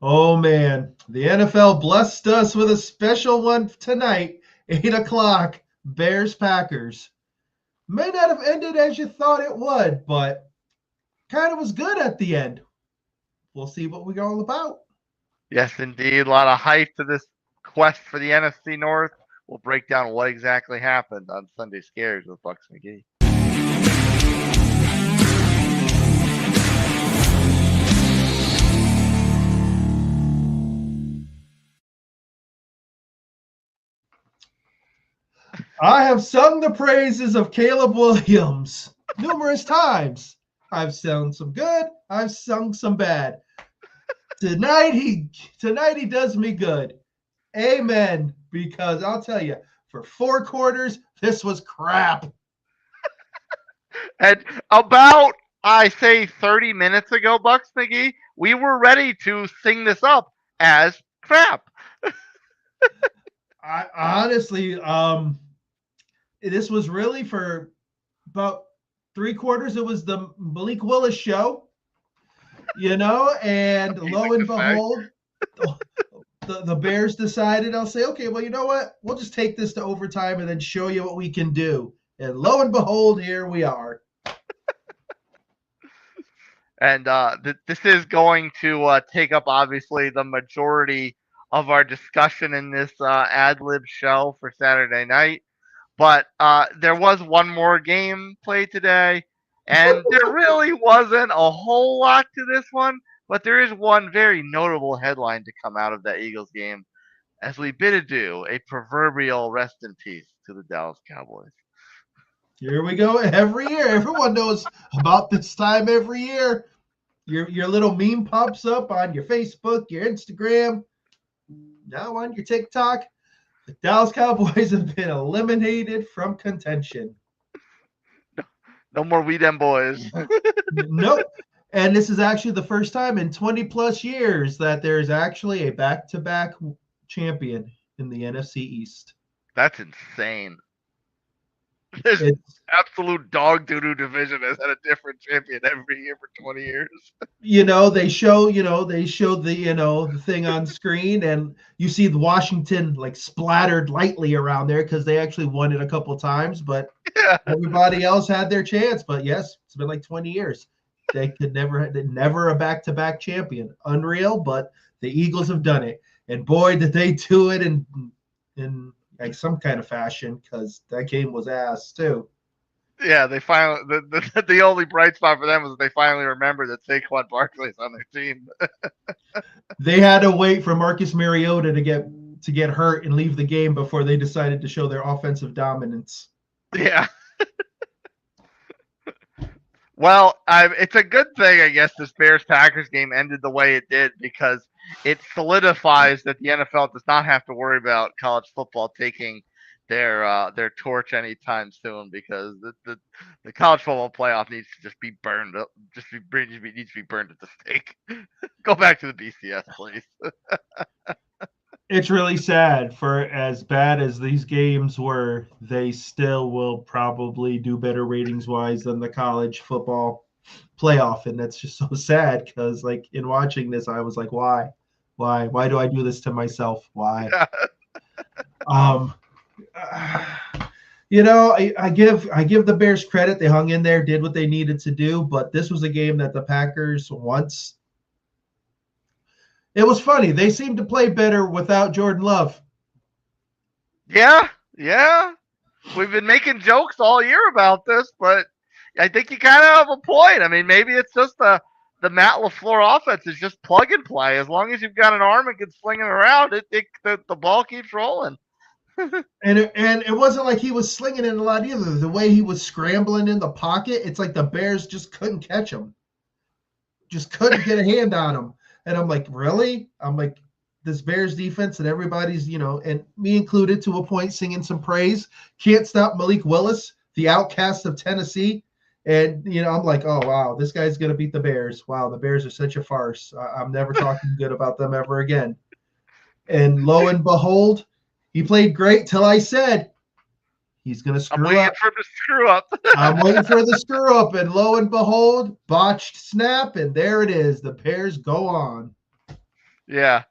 Oh, man. The NFL blessed us with a special one tonight, 8 o'clock, Bears-Packers. May not have ended as you thought it would, but kind of was good at the end. We'll see what we're all about. Yes, indeed. A lot of hype to this quest for the NFC North. We'll break down what exactly happened on Sunday Scaries with Buccs McGee. I have sung the praises of Caleb Williams numerous times. I've sung some good. I've sung some bad. Tonight he does me good. Amen. Because I'll tell you, for 4 quarters, this was crap. And about, I say, 30 minutes ago, Bucks McGee, we were ready to sing this up as crap. I honestly, this was really for about 3 quarters. It was the Malik Willis show, and lo and behold, the Bears decided, I'll say, okay, well, you know what? We'll just take this to overtime and then show you what we can do. And lo and behold, here we are. And this is going to take up, obviously, the majority of our discussion in this ad-lib show for Saturday night. But there was one more game played today, and there really wasn't a whole lot to this one. But there is one very notable headline to come out of that Eagles game as we bid adieu, a proverbial rest in peace to the Dallas Cowboys. Here we go. Every year, everyone knows about this time every year. Your little meme pops up on your Facebook, your Instagram, now on your TikTok. The Dallas Cowboys have been eliminated from contention. No more We Dem Boys. Nope. And this is actually the first time in 20 plus years that there's actually a back-to-back champion in the NFC East. That's insane. This absolute dog doo-doo division has had a different champion every year for 20 years. They show the thing on screen, and you see the Washington like splattered lightly around there because they actually won it a couple times, but everybody else had their chance. But yes, it's been like 20 years. They could never a back-to-back champion. Unreal, but the Eagles have done it. And boy, did they do it in like some kind of fashion, because that game was ass too. Yeah, they finally the only bright spot for them was that they finally remembered that Saquon Barkley's on their team. They had to wait for Marcus Mariota to get hurt and leave the game before they decided to show their offensive dominance. Yeah. Well, it's a good thing, I guess, this Bears-Packers game ended the way it did, because it solidifies that the NFL does not have to worry about college football taking their torch anytime soon, because the college football playoff needs to just be burned up, needs to be burned at the stake. Go back to the BCS, please. It's really sad. For as bad as these games were, they still will probably do better ratings wise than the college football playoff, and that's just so sad, because like in watching this, I was like, why do I do this to myself? Why? I give the Bears credit. They hung in there, did what they needed to do, but this was a game that the Packers once. It was funny. They seemed to play better without Jordan Love. Yeah. We've been making jokes all year about this, but I think you kind of have a point. I mean, maybe it's just the Matt LaFleur offense is just plug and play. As long as you've got an arm and can sling it around, the ball keeps rolling. And it wasn't like he was slinging it a lot either. The way he was scrambling in the pocket, it's like the Bears just couldn't catch him. Just couldn't get a hand on him. And I'm like, really? I'm like, this Bears defense, and everybody's, and me included to a point, singing some praise. Can't stop Malik Willis, the outcast of Tennessee. And, I'm like, oh, wow, this guy's going to beat the Bears. Wow, the Bears are such a farce. I'm never talking good about them ever again. And lo and behold, he played great till I said he's going to screw up. I'm waiting for him to screw up. I'm waiting for the screw up. And lo and behold, botched snap. And there it is. The Bears go on. Yeah.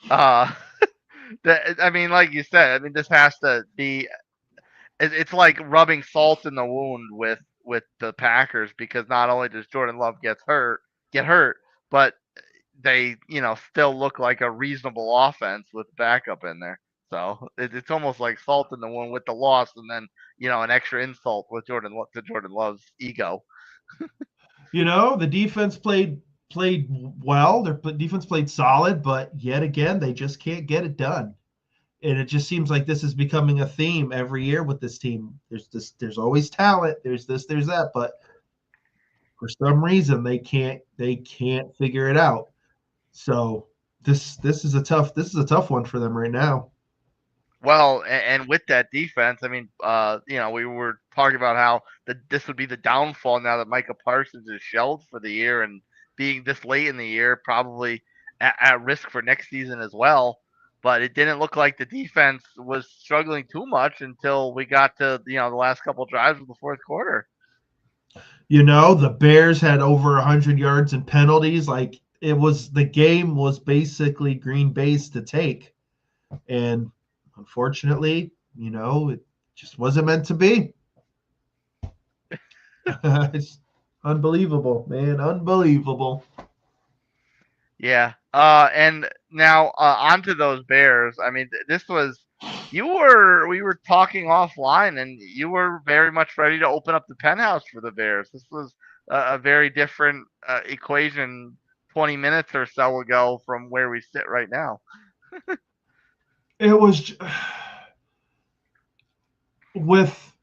Uh, I mean, like you said, I mean, this has to be. It's like rubbing salt in the wound with the Packers because not only does Jordan Love get hurt, but they still look like a reasonable offense with backup in there. So it's almost like salt in the wound with the loss, and then an extra insult with Jordan Love's ego. The defense played well. Their defense played solid, but yet again, they just can't get it done. And it just seems like this is becoming a theme every year with this team. There's always talent. There's this, there's that, but for some reason they can't figure it out. So this is a tough one for them right now. Well, and with that defense, I mean, we were talking about how this would be the downfall now that Micah Parsons is shelved for the year and being this late in the year, probably at risk for next season as well. But it didn't look like the defense was struggling too much until we got to the last couple of drives of the fourth quarter. The Bears had over 100 yards in penalties. Like the game was basically Green Bay's to take, and unfortunately, it just wasn't meant to be. It's unbelievable, man, unbelievable. Yeah. And now onto those Bears. I mean, this was we were talking offline, and you were very much ready to open up the penthouse for the Bears. This was a very different equation 20 minutes or so ago from where we sit right now. It was with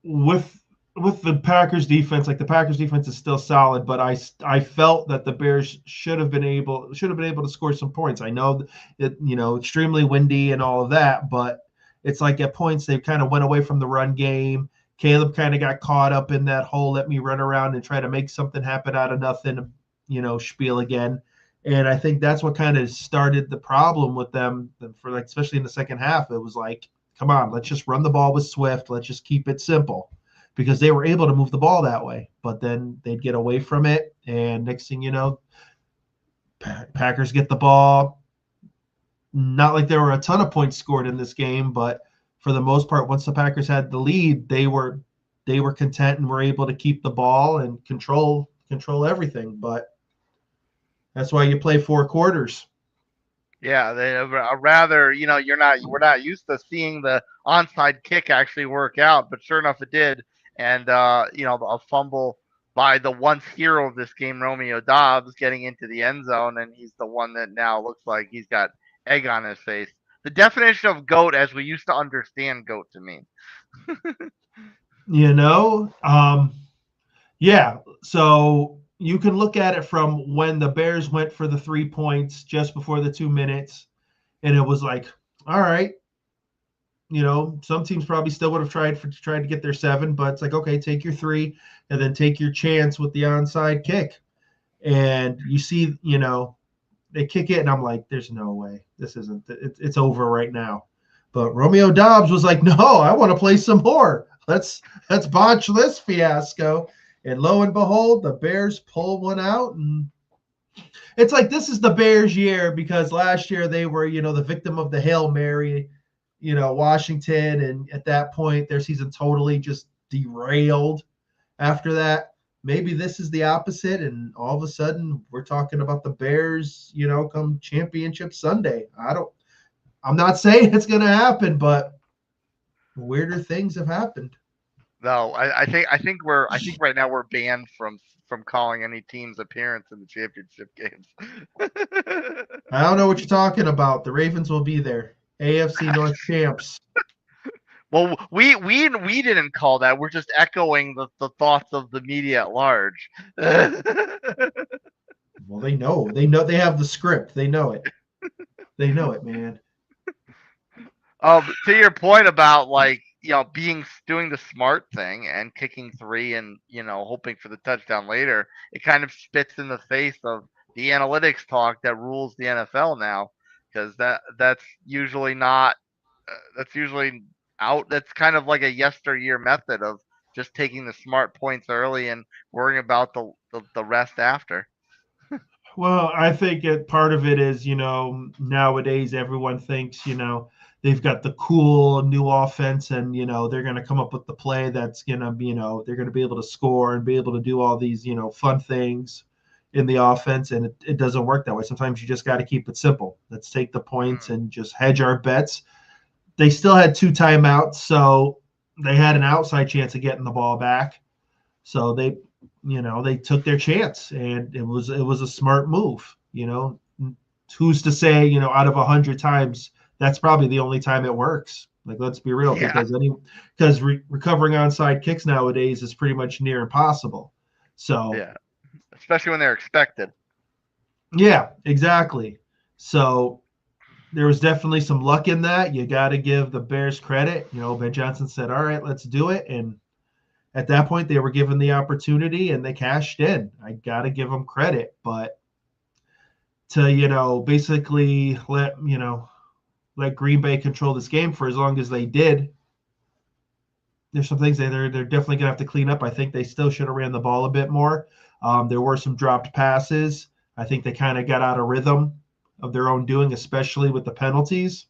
with with the Packers defense. Like the Packers defense is still solid, but I felt that the Bears should have been able to score some points. I know it extremely windy and all of that, but it's like at points they kind of went away from the run game. Caleb kind of got caught up in that whole let me run around and try to make something happen out of nothing, spiel again. And I think that's what kind of started the problem with them for like especially in the second half. It was like, come on, let's just run the ball with Swift. Let's just keep it simple because they were able to move the ball that way. But then they'd get away from it. And next thing you know, Packers get the ball. Not like there were a ton of points scored in this game, but for the most part, once the Packers had the lead, they were content and were able to keep the ball and control everything. But that's why you play four quarters. Yeah, they rather we're not used to seeing the onside kick actually work out, but sure enough, it did. And a fumble by the once hero of this game, Romeo Dobbs, getting into the end zone, and he's the one that now looks like he's got egg on his face. The definition of goat, as we used to understand goat to mean. You know, yeah. So you can look at it from when the Bears went for the 3 points just before the 2 minutes, and it was like, all right, some teams probably still would have tried to get their seven, but it's like, okay, take your three and then take your chance with the onside kick. And you see, they kick it, and I'm like, there's no way. This isn't. It's over right now. But Romeo Dobbs was like, no, I want to play some more. Let's botch this fiasco. And lo and behold, the Bears pull one out, and it's like this is the Bears' year because last year they were, the victim of the Hail Mary, Washington, and at that point their season totally just derailed. After that, maybe this is the opposite, and all of a sudden we're talking about the Bears, come championship Sunday. I'm not saying it's going to happen, but weirder things have happened. No, I think right now we're banned from calling any team's appearance in the championship games. I don't know what you're talking about. The Ravens will be there. AFC North champs. Well, we didn't call that. We're just echoing the thoughts of the media at large. Well, they know. They know they have the script. They know it. They know it, man. To your point about like doing the smart thing and kicking three and hoping for the touchdown later, it kind of spits in the face of the analytics talk that rules the NFL now because that's usually not that's usually out. That's kind of like a yesteryear method of just taking the smart points early and worrying about the rest after. Well, I think part of it is, nowadays everyone thinks, they've got the cool new offense and, they're going to come up with the play that's going to be, they're going to be able to score and be able to do all these, fun things in the offense. And it doesn't work that way. Sometimes you just got to keep it simple. Let's take the points and just hedge our bets. They still had 2 timeouts, so they had an outside chance of getting the ball back. So they took their chance, and it was a smart move. Who's to say, out of 100 times, that's probably the only time it works. Like, let's be real, Yeah. because recovering onside kicks nowadays is pretty much near impossible. So Yeah. Especially when they're expected. yeah, exactly. So there was definitely some luck in that. You got to give the Bears credit. Ben Johnson said, "All right, let's do it," and at that point they were given the opportunity and they cashed in. I got to give them credit, but to basically let Green Bay control this game for as long as they did, there's some things that they're definitely gonna have to clean up. I think they still should have ran the ball a bit more. There were some dropped passes. I think they kind of got out of rhythm of their own doing, especially with the penalties.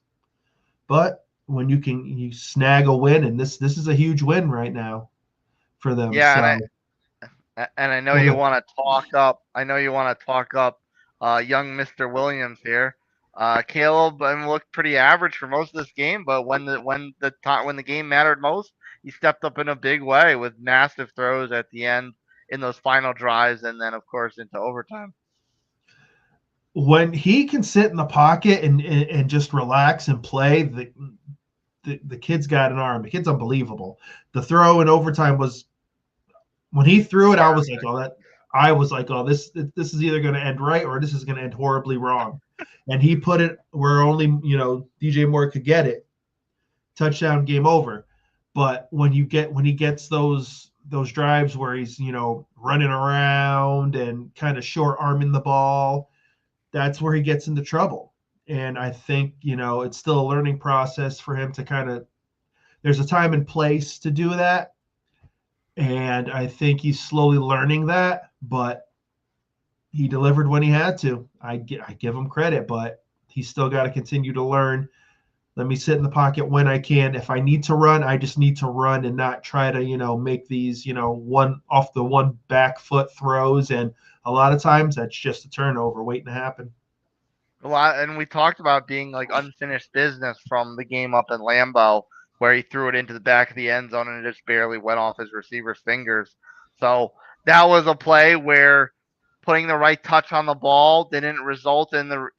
But when you snag a win, and this is a huge win right now for them. Yeah, So and I know go you ahead. want to talk up. I know you want to talk up young Mr. Williams here. Caleb looked pretty average for most of this game, but when the game mattered most, he stepped up in a big way with massive throws at the end in those final drives, and then of course into overtime. When he can sit in the pocket and just relax and play, the kid's got an arm. The kid's unbelievable. The throw in overtime was when he threw it. Perfect. I was like, oh, this is either going to end right or this is going to end horribly wrong. And he put it where only DJ Moore could get it. Touchdown, game over. But when he gets those drives where he's running around and kind of short arming the ball, that's where he gets into trouble. And I think it's still a learning process for him to kind of. There's a time and place to do that, and I think he's slowly learning that. But he delivered when he had to. I give him credit, but he's still got to continue to learn. Let me sit in the pocket when I can. If I need to run, I just need to run and not try to, make these, one off the one back foot throws. And a lot of times that's just a turnover waiting to happen. A lot, and we talked about being like unfinished business from the game up in Lambeau, where he threw it into the back of the end zone and it just barely went off his receiver's fingers. So that was a play where putting the right touch on the ball didn't result in the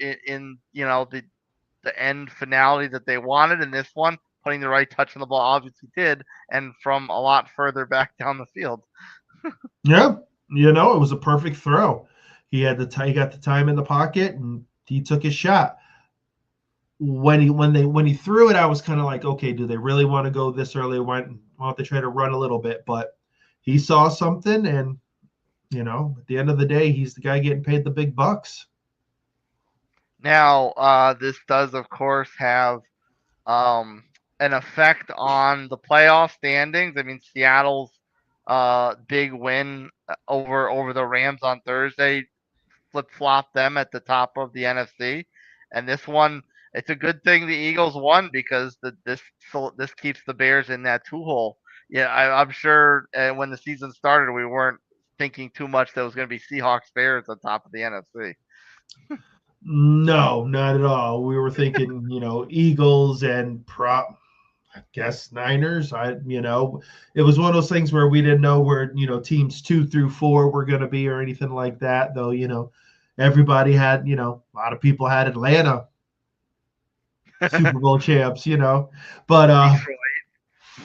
end finality that they wanted. In this one, putting the right touch on the ball obviously did, and from a lot further back down the field. Yeah, it was a perfect throw. He got the time in the pocket and he took his shot. When he threw it, I was kind of like, okay, do they really want to go this early? Why don't they try to run a little bit? But he saw something, and at the end of the day, he's the guy getting paid the big bucks. Now, this does, of course, have um, an effect on the playoff standings. I mean, Seattle's big win over the Rams on Thursday flip flop them at the top of the NFC, and this one. It's a good thing the Eagles won because this keeps the Bears in that 2 hole. Yeah, I'm sure when the season started, we weren't thinking too much that it was going to be Seahawks Bears on top of the NFC. No, not at all. We were thinking, Eagles and I guess Niners. It was one of those things where we didn't know where, teams 2 through 4 were going to be or anything like that. Though, everybody had, a lot of people had Atlanta Super Bowl champs, but Detroit.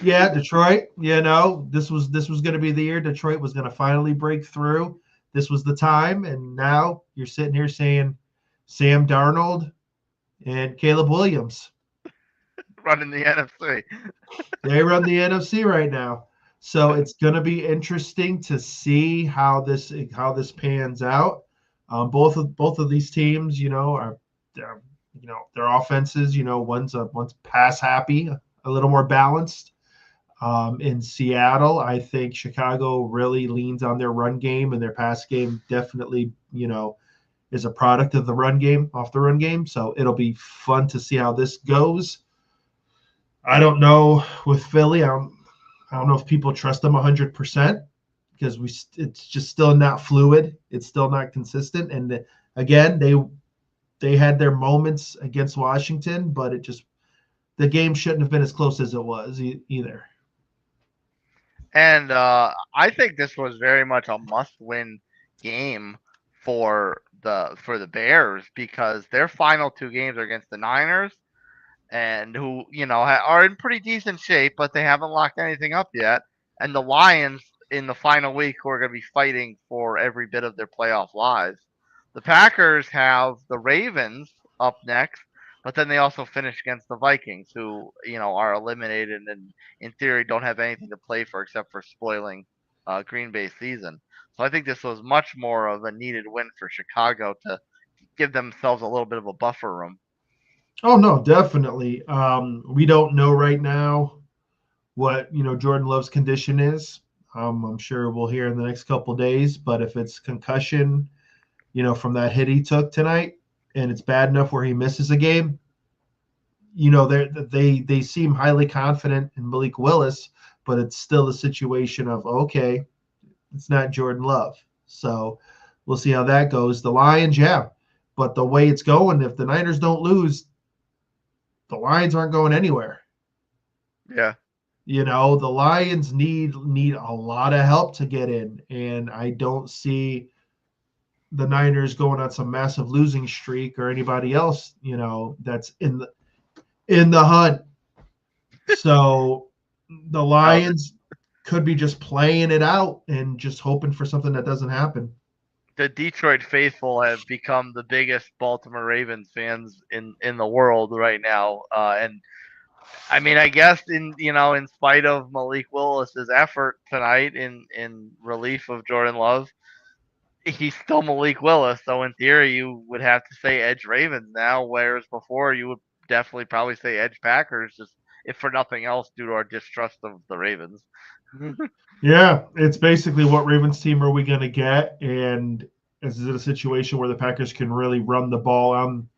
yeah, Detroit. This was going to be the year Detroit was going to finally break through. This was the time, and now you're sitting here saying Sam Darnold and Caleb Williams. Running the NFC. They run the NFC right now. So it's going to be interesting to see how this pans out. Both of these teams, are their offenses. One's pass happy, a little more balanced. In Seattle, I think Chicago really leans on their run game, and their pass game definitely, is a product of the run game, off the run game. So it'll be fun to see how this goes. I don't know with Philly. I don't know if people trust them 100% because it's just still not fluid. It's still not consistent. And again, they had their moments against Washington, but the game shouldn't have been as close as it was either. And I think this was very much a must-win game for the Bears because their final two games are against the Niners, and who are in pretty decent shape, but they haven't locked anything up yet, and the Lions in the final week who are going to be fighting for every bit of their playoff lives. The Packers have the Ravens up next, but then they also finish against the Vikings, who are eliminated and in theory don't have anything to play for except for spoiling Green Bay's season. So I think this was much more of a needed win for Chicago to give themselves a little bit of a buffer room. Oh no, definitely. We don't know right now what Jordan Love's condition is. I'm sure we'll hear in the next couple of days. But if it's concussion, from that hit he took tonight, and it's bad enough where he misses a game, they seem highly confident in Malik Willis, but it's still a situation of okay, it's not Jordan Love. So we'll see how that goes. The Lions, yeah, but the way it's going, if the Niners don't lose, the Lions aren't going anywhere. Yeah. The Lions need a lot of help to get in, and I don't see the Niners going on some massive losing streak or anybody else, that's in the hunt. So the Lions could be just playing it out and just hoping for something that doesn't happen. The Detroit faithful have become the biggest Baltimore Ravens fans in the world right now, and I mean, I guess in spite of Malik Willis's effort tonight in relief of Jordan Love, he's still Malik Willis. So in theory, you would have to say edge Ravens now, whereas before you would definitely probably say edge Packers, just if for nothing else due to our distrust of the Ravens. Yeah, it's basically what Ravens team are we going to get, and is it a situation where the Packers can really run the ball on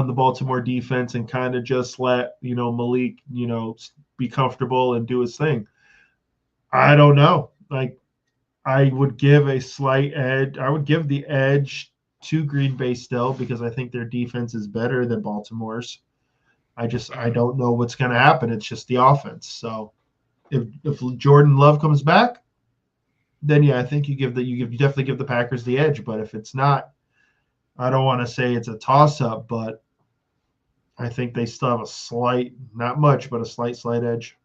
the Baltimore defense and kind of just let Malik be comfortable and do his thing? I don't know. Like, I would give a slight edge. I would give the edge to Green Bay still because I think their defense is better than Baltimore's. I don't know what's going to happen. It's just the offense. So if Jordan Love comes back, then yeah, I think you definitely give the Packers the edge. But if it's not, I don't want to say it's a toss-up, but I think they still have a slight, not much, but a slight edge.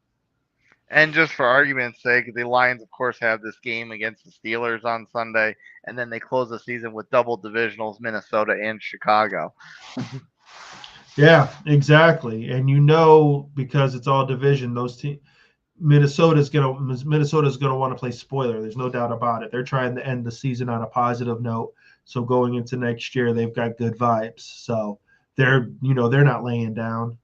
And just for argument's sake, the Lions, of course, have this game against the Steelers on Sunday, and then they close the season with double divisionals, Minnesota and Chicago. Yeah, exactly. And because it's all division, those teams. Minnesota's gonna want to play spoiler. There's no doubt about it. They're trying to end the season on a positive note. So going into next year, they've got good vibes. So they're not laying down.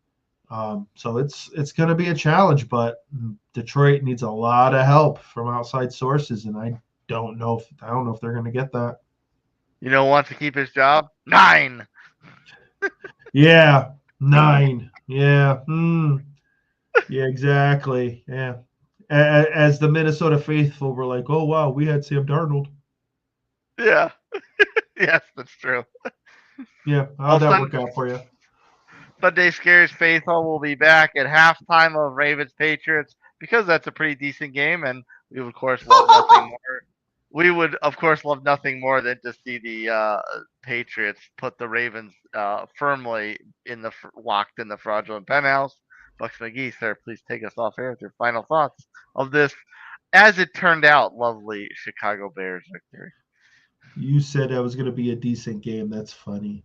So it's going to be a challenge, but Detroit needs a lot of help from outside sources, and I don't know if they're going to get that. Wants to keep his job? 9. Yeah, 9. Yeah. Yeah, exactly. Yeah. As the Minnesota faithful were like, oh, wow, we had Sam Darnold. Yeah. Yes, that's true. Yeah. How'd that work out for you? Sunday Scaries faithful will be back at halftime of Ravens Patriots because that's a pretty decent game, and we would, of course, love nothing more. We would, of course, love nothing more than to see the Patriots put the Ravens firmly locked in the fraudulent penthouse. Buccs McGee, sir, please take us off air with your final thoughts of this, as it turned out, lovely Chicago Bears victory. You said that was going to be a decent game. That's funny.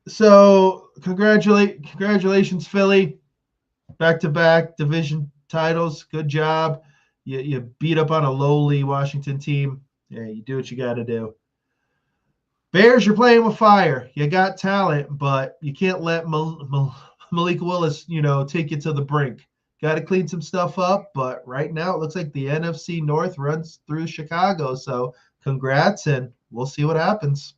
So congratulations, Philly. Back-to-back division titles. Good job. You beat up on a lowly Washington team. Yeah, you do what you got to do. Bears, you're playing with fire. You got talent, but you can't let Malik Willis, take you to the brink. Got to clean some stuff up, but right now it looks like the NFC North runs through Chicago. So congrats, and we'll see what happens.